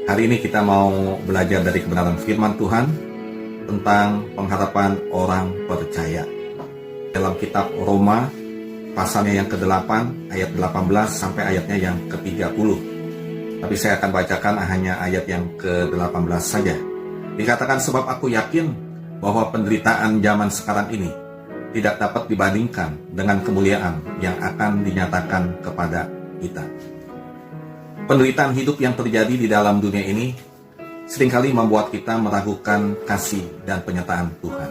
Hari ini kita mau belajar dari kebenaran firman Tuhan tentang pengharapan orang percaya. Dalam kitab Roma, pasalnya yang ke-8, ayat 18 sampai ayatnya yang ke-30. Tapi saya akan bacakan hanya ayat yang ke-18 saja. Dikatakan, sebab aku yakin bahwa penderitaan zaman sekarang ini tidak dapat dibandingkan dengan kemuliaan yang akan dinyatakan kepada kita. Penderitaan hidup yang terjadi di dalam dunia ini seringkali membuat kita meragukan kasih dan penyertaan Tuhan.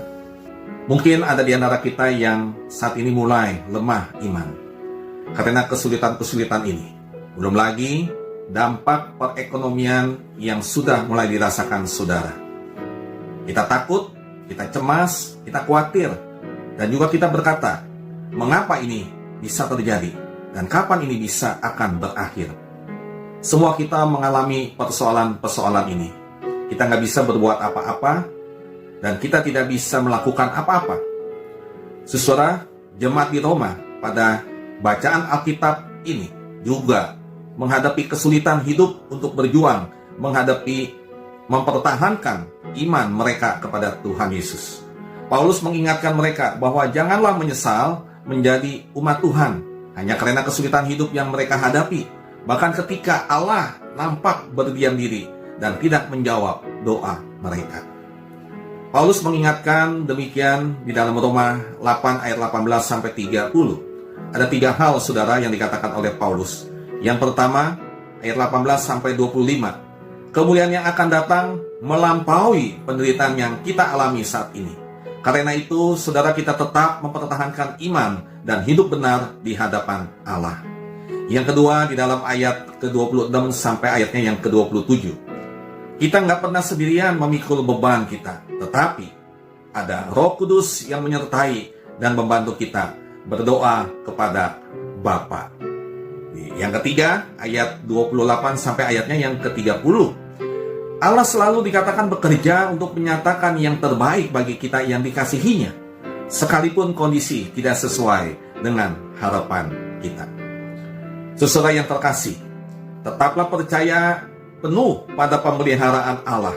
Mungkin ada di antara kita yang saat ini mulai lemah iman karena kesulitan-kesulitan ini. Belum lagi dampak perekonomian yang sudah mulai dirasakan saudara. Kita takut, kita cemas, kita khawatir, dan juga kita berkata, mengapa ini bisa terjadi dan kapan ini bisa akan berakhir? Semua kita mengalami persoalan-persoalan ini. Kita nggak bisa berbuat apa-apa, dan kita tidak bisa melakukan apa-apa. Saudara, jemaat di Roma pada bacaan Alkitab ini juga menghadapi kesulitan hidup untuk berjuang, mempertahankan iman mereka kepada Tuhan Yesus. Paulus mengingatkan mereka bahwa janganlah menyesal menjadi umat Tuhan hanya karena kesulitan hidup yang mereka hadapi. Bahkan ketika Allah nampak berdiam diri dan tidak menjawab doa mereka. Paulus mengingatkan demikian di dalam Roma 8 ayat 18 sampai 30. Ada 3 hal saudara yang dikatakan oleh Paulus. Yang pertama, ayat 18 sampai 25. Kemuliaan yang akan datang melampaui penderitaan yang kita alami saat ini. Karena itu, saudara, kita tetap mempertahankan iman dan hidup benar di hadapan Allah. Yang kedua, di dalam ayat ke-26 sampai ayatnya yang ke-27. Kita nggak pernah sendirian memikul beban kita, tetapi ada Roh Kudus yang menyertai dan membantu kita berdoa kepada Bapa. Yang ketiga, ayat 28 sampai ayatnya yang ke-30. Allah selalu dikatakan bekerja untuk menyatakan yang terbaik bagi kita yang dikasihinya, sekalipun kondisi tidak sesuai dengan harapan kita. Saudara yang terkasih, tetaplah percaya penuh pada pemeliharaan Allah.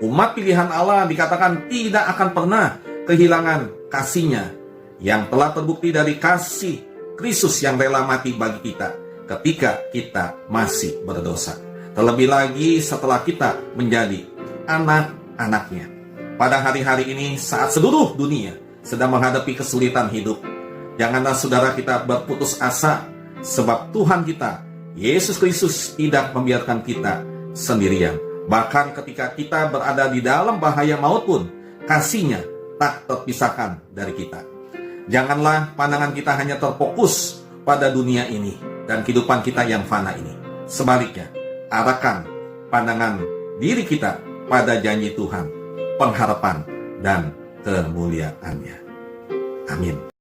Umat pilihan Allah dikatakan tidak akan pernah kehilangan kasih-Nya yang telah terbukti dari kasih Kristus yang rela mati bagi kita ketika kita masih berdosa. Terlebih lagi setelah kita menjadi anak-anak-Nya. Pada hari-hari ini saat seluruh dunia sedang menghadapi kesulitan hidup, janganlah saudara kita berputus asa, sebab Tuhan kita, Yesus Kristus, tidak membiarkan kita sendirian. Bahkan ketika kita berada di dalam bahaya maut pun, kasih-Nya tak terpisahkan dari kita. Janganlah pandangan kita hanya terfokus pada dunia ini dan kehidupan kita yang fana ini. Sebaliknya, arahkan pandangan diri kita pada janji Tuhan, pengharapan, dan kemuliaan-Nya. Amin.